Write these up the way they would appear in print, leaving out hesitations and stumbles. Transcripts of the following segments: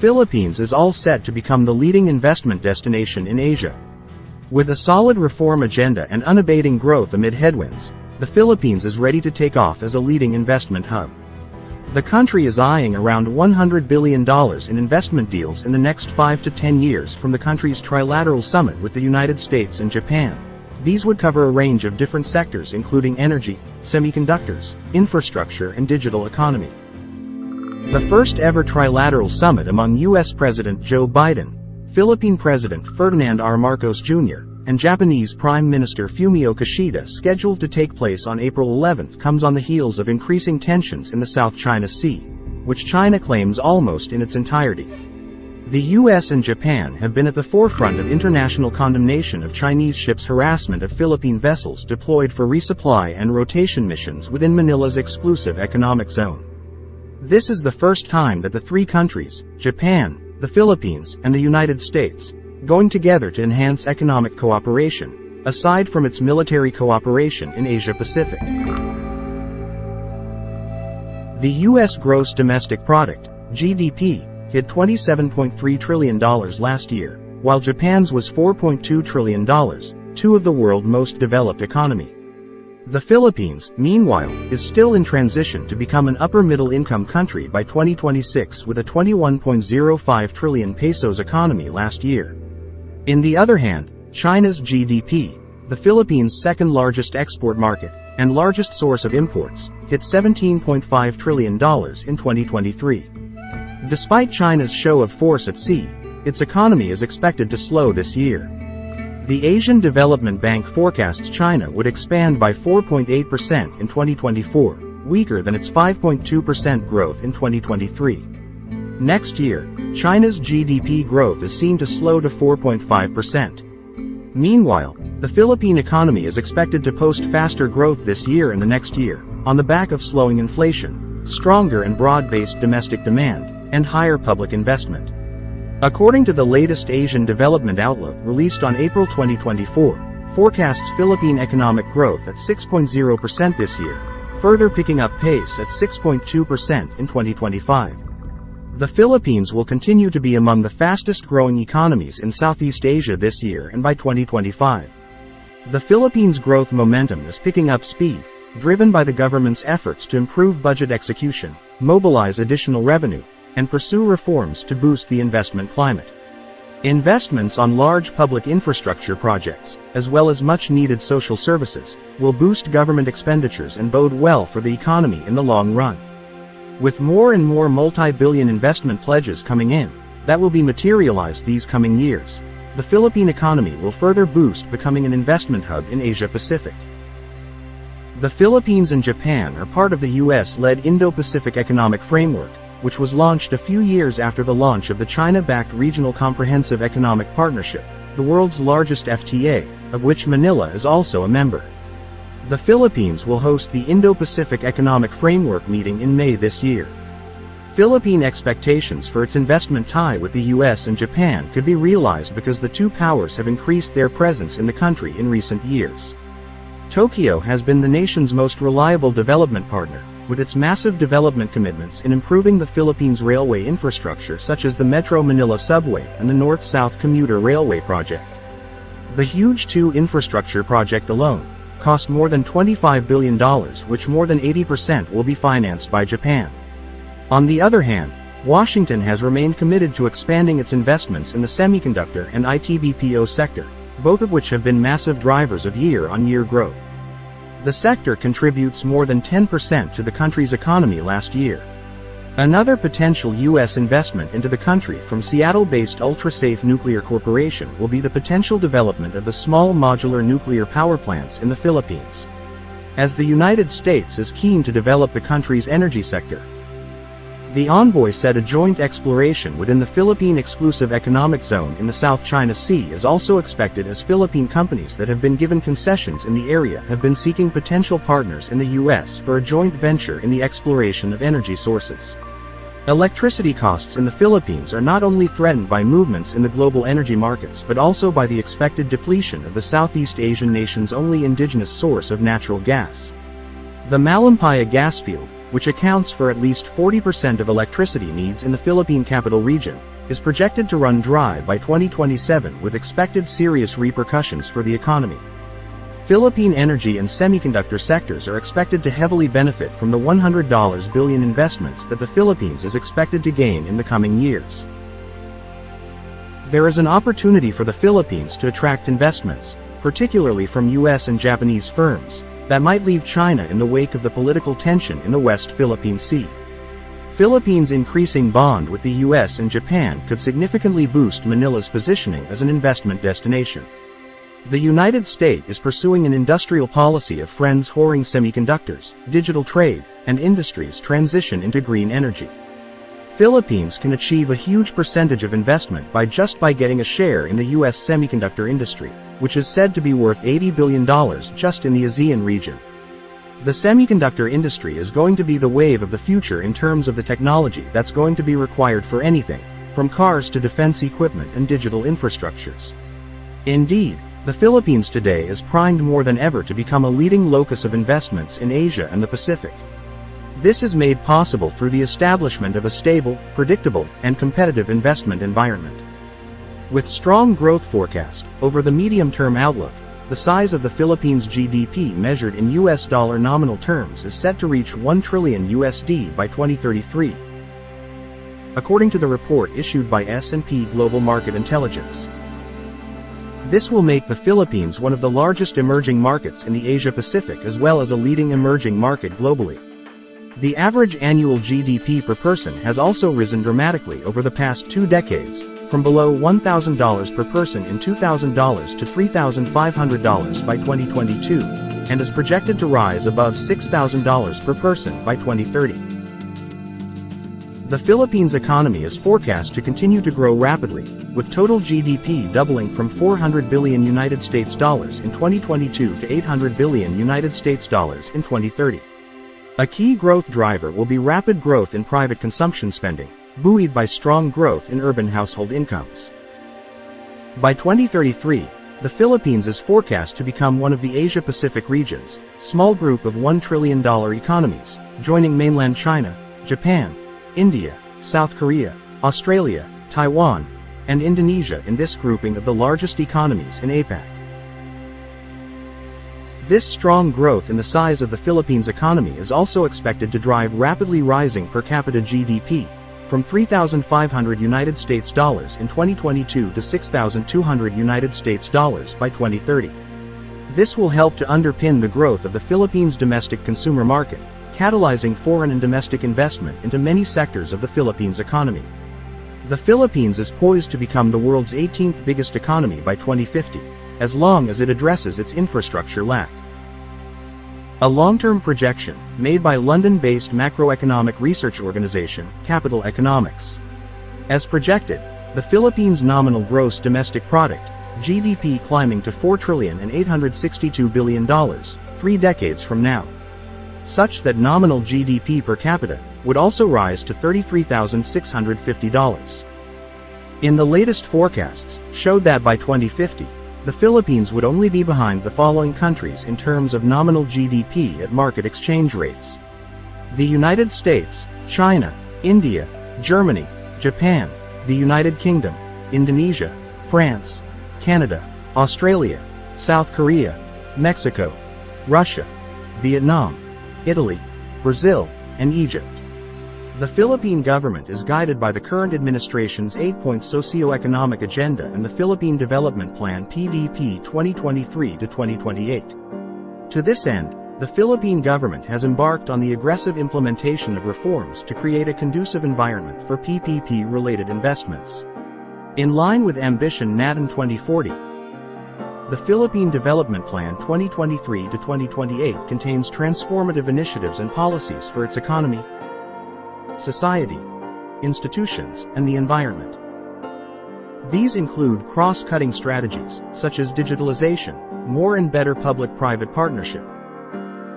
Philippines is all set to become the leading investment destination in Asia. With a solid reform agenda and unabating growth amid headwinds, the Philippines is ready to take off as a leading investment hub. The country is eyeing around $100 billion in investment deals in the next 5 to 10 years from the country's trilateral summit with the United States and Japan. These would cover a range of different sectors including energy, semiconductors, infrastructure and digital economy. The first ever trilateral summit among U.S. President Joe Biden, Philippine President Ferdinand R. Marcos Jr., and Japanese Prime Minister Fumio Kishida scheduled to take place on April 11 comes on the heels of increasing tensions in the South China Sea, which China claims almost in its entirety. The U.S. and Japan have been at the forefront of international condemnation of Chinese ships' harassment of Philippine vessels deployed for resupply and rotation missions within Manila's exclusive economic zone. This is the first time that the three countries, Japan, the Philippines, and the United States, going together to enhance economic cooperation, aside from its military cooperation in Asia-Pacific. The U.S. gross domestic product, GDP, hit $27.3 trillion last year, while Japan's was $4.2 trillion, two of the world's most developed economies. The Philippines, meanwhile, is still in transition to become an upper-middle-income country by 2026 with a 21.05 trillion pesos economy last year. In the other hand, China's GDP, the Philippines' second-largest export market and largest source of imports, hit $17.5 trillion in 2023. Despite China's show of force at sea, its economy is expected to slow this year. The Asian Development Bank forecasts China would expand by 4.8% in 2024, weaker than its 5.2% growth in 2023. Next year, China's GDP growth is seen to slow to 4.5%. Meanwhile, the Philippine economy is expected to post faster growth this year and the next year, on the back of slowing inflation, stronger and broad-based domestic demand, and higher public investment. According to the latest Asian Development Outlook released on April 2024, forecasts Philippine economic growth at 6.0% this year, further picking up pace at 6.2% in 2025. The Philippines will continue to be among the fastest-growing economies in Southeast Asia this year and by 2025. The Philippines' growth momentum is picking up speed, driven by the government's efforts to improve budget execution, mobilize additional revenue, and pursue reforms to boost the investment climate. Investments on large public infrastructure projects, as well as much-needed social services, will boost government expenditures and bode well for the economy in the long run. With more and more multi-billion investment pledges coming in, that will be materialized these coming years, the Philippine economy will further boost becoming an investment hub in Asia-Pacific. The Philippines and Japan are part of the U.S.-led Indo-Pacific Economic Framework, which was launched a few years after the launch of the China-backed Regional Comprehensive Economic Partnership, the world's largest FTA, of which Manila is also a member. The Philippines will host the Indo-Pacific Economic Framework meeting in May this year. Philippine expectations for its investment tie with the U.S. and Japan could be realized because the two powers have increased their presence in the country in recent years. Tokyo has been the nation's most reliable development partner, with its massive development commitments in improving the Philippines' railway infrastructure such as the Metro Manila Subway and the North-South Commuter Railway Project. The huge two infrastructure project alone cost more than $25 billion, which more than 80% will be financed by Japan. On the other hand, Washington has remained committed to expanding its investments in the semiconductor and IT/BPO sector, both of which have been massive drivers of year-on-year growth. The sector contributes more than 10% to the country's economy last year. Another potential U.S. investment into the country from Seattle-based Ultra-Safe Nuclear Corporation will be the potential development of the small modular nuclear power plants in the Philippines, as the United States is keen to develop the country's energy sector. The envoy said a joint exploration within the Philippine Exclusive Economic Zone in the South China Sea is also expected, as Philippine companies that have been given concessions in the area have been seeking potential partners in the U.S. for a joint venture in the exploration of energy sources. Electricity costs in the Philippines are not only threatened by movements in the global energy markets but also by the expected depletion of the Southeast Asian nation's only indigenous source of natural gas. The Malampaya gas field, which accounts for at least 40% of electricity needs in the Philippine capital region, is projected to run dry by 2027 with expected serious repercussions for the economy. Philippine energy and semiconductor sectors are expected to heavily benefit from the $100 billion investments that the Philippines is expected to gain in the coming years. There is an opportunity for the Philippines to attract investments, particularly from US and Japanese firms, that might leave China in the wake of the political tension in the West Philippine Sea. Philippines' increasing bond with the US and Japan could significantly boost Manila's positioning as an investment destination. The United States is pursuing an industrial policy of friends-horing semiconductors, digital trade, and industries transition into green energy. Philippines can achieve a huge percentage of investment by getting a share in the U.S. semiconductor industry, which is said to be worth $80 billion just in the ASEAN region. The semiconductor industry is going to be the wave of the future in terms of the technology that's going to be required for anything, from cars to defense equipment and digital infrastructures. Indeed, the Philippines today is primed more than ever to become a leading locus of investments in Asia and the Pacific. This is made possible through the establishment of a stable, predictable, and competitive investment environment. With strong growth forecast over the medium-term outlook, the size of the Philippines' GDP measured in US dollar nominal terms is set to reach $1 trillion by 2033, according to the report issued by S&P Global Market Intelligence. This will make the Philippines one of the largest emerging markets in the Asia-Pacific as well as a leading emerging market globally. The average annual GDP per person has also risen dramatically over the past 2 decades, from below $1,000 per person in $2,000 to $3,500 by 2022, and is projected to rise above $6,000 per person by 2030. The Philippines' economy is forecast to continue to grow rapidly, with total GDP doubling from $400 billion in 2022 to $800 billion in 2030. A key growth driver will be rapid growth in private consumption spending, buoyed by strong growth in urban household incomes. By 2033, the Philippines is forecast to become one of the Asia-Pacific region's small group of $1 trillion economies, joining mainland China, Japan, India, South Korea, Australia, Taiwan, and Indonesia in this grouping of the largest economies in APAC. This strong growth in the size of the Philippines economy is also expected to drive rapidly rising per capita GDP, from $3,500 in 2022 to $6,200 by 2030. This will help to underpin the growth of the Philippines' domestic consumer market, catalyzing foreign and domestic investment into many sectors of the Philippines economy. The Philippines is poised to become the world's 18th biggest economy by 2050, as long as it addresses its infrastructure lack. A long-term projection, made by London-based macroeconomic research organization, Capital Economics. As projected, the Philippines' nominal gross domestic product, GDP climbing to $4,862 billion, 3 decades from now, such that nominal GDP per capita would also rise to $33,650. In the latest forecasts, showed that by 2050, the Philippines would only be behind the following countries in terms of nominal GDP at market exchange rates: the United States, China, India, Germany, Japan, the United Kingdom, Indonesia, France, Canada, Australia, South Korea, Mexico, Russia, Vietnam, Italy, Brazil, and Egypt. The Philippine government is guided by the current administration's 8-point socio-economic agenda and the Philippine Development Plan PDP 2023-2028. To this end, the Philippine government has embarked on the aggressive implementation of reforms to create a conducive environment for PPP-related investments. In line with Ambition Natin 2040, the Philippine Development Plan 2023-2028 contains transformative initiatives and policies for its economy, society, institutions, and the environment. These include cross-cutting strategies, such as digitalization, more and better public-private partnership,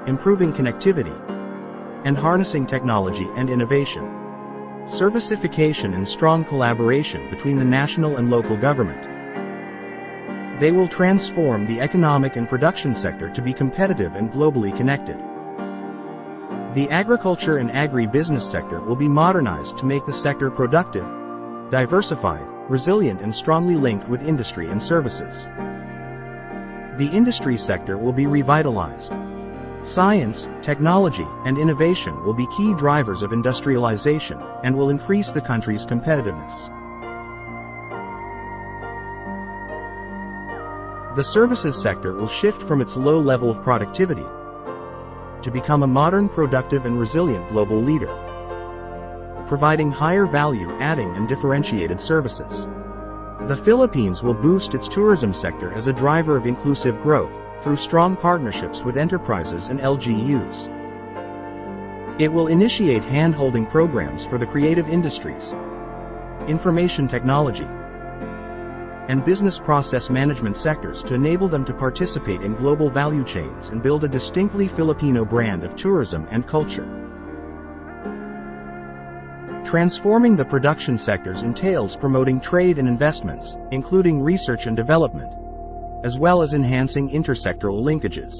improving connectivity, and harnessing technology and innovation, servicification and strong collaboration between the national and local government. They will transform the economic and production sector to be competitive and globally connected. The agriculture and agri-business sector will be modernized to make the sector productive, diversified, resilient and strongly linked with industry and services. The industry sector will be revitalized. Science, technology, and innovation will be key drivers of industrialization and will increase the country's competitiveness. The services sector will shift from its low level of productivity to become a modern, productive, and resilient global leader, providing higher value-adding and differentiated services. The Philippines will boost its tourism sector as a driver of inclusive growth through strong partnerships with enterprises and LGUs. It will initiate hand-holding programs for the creative industries, information technology, and business process management sectors to enable them to participate in global value chains and build a distinctly Filipino brand of tourism and culture. Transforming the production sectors entails promoting trade and investments, including research and development, as well as enhancing intersectoral linkages.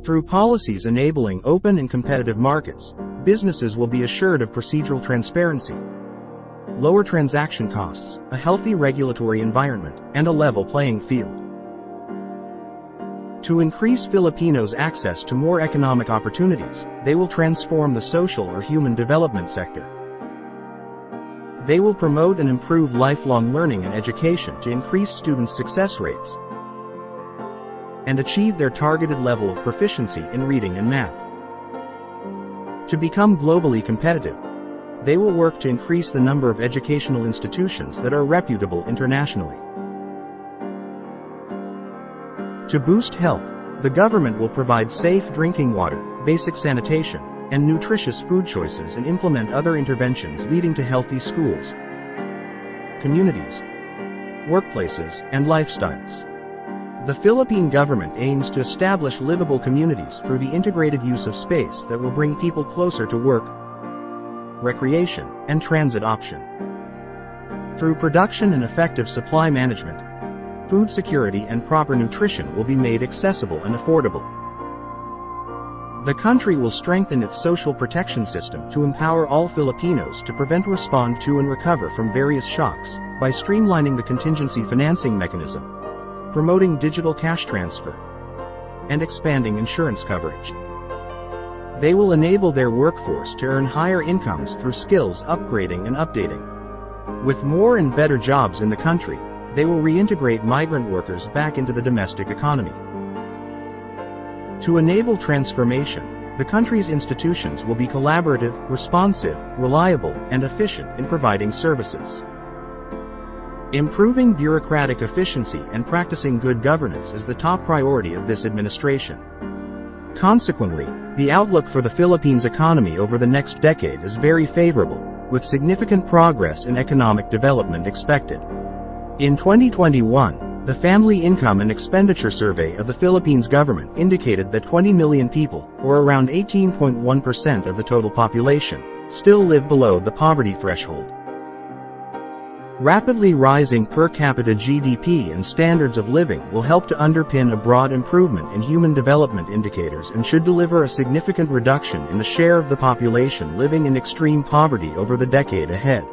Through policies enabling open and competitive markets, businesses will be assured of procedural transparency, lower transaction costs, a healthy regulatory environment, and a level playing field. To increase Filipinos' access to more economic opportunities, they will transform the social or human development sector. They will promote and improve lifelong learning and education to increase students' success rates and achieve their targeted level of proficiency in reading and math. To become globally competitive, they will work to increase the number of educational institutions that are reputable internationally. To boost health, the government will provide safe drinking water, basic sanitation, and nutritious food choices and implement other interventions leading to healthy schools, communities, workplaces, and lifestyles. The Philippine government aims to establish livable communities through the integrated use of space that will bring people closer to work, recreation, and transit option. Through production and effective supply management, food security and proper nutrition will be made accessible and affordable. The country will strengthen its social protection system to empower all Filipinos to prevent, respond to, and recover from various shocks by streamlining the contingency financing mechanism, promoting digital cash transfer, and expanding insurance coverage. They will enable their workforce to earn higher incomes through skills upgrading and updating. With more and better jobs in the country, they will reintegrate migrant workers back into the domestic economy. To enable transformation, the country's institutions will be collaborative, responsive, reliable, and efficient in providing services. Improving bureaucratic efficiency and practicing good governance is the top priority of this administration. Consequently, the outlook for the Philippines' economy over the next decade is very favorable, with significant progress in economic development expected. In 2021, the Family Income and Expenditure Survey of the Philippines government indicated that 20 million people, or around 18.1% of the total population, still live below the poverty threshold. Rapidly rising per capita GDP and standards of living will help to underpin a broad improvement in human development indicators and should deliver a significant reduction in the share of the population living in extreme poverty over the decade ahead.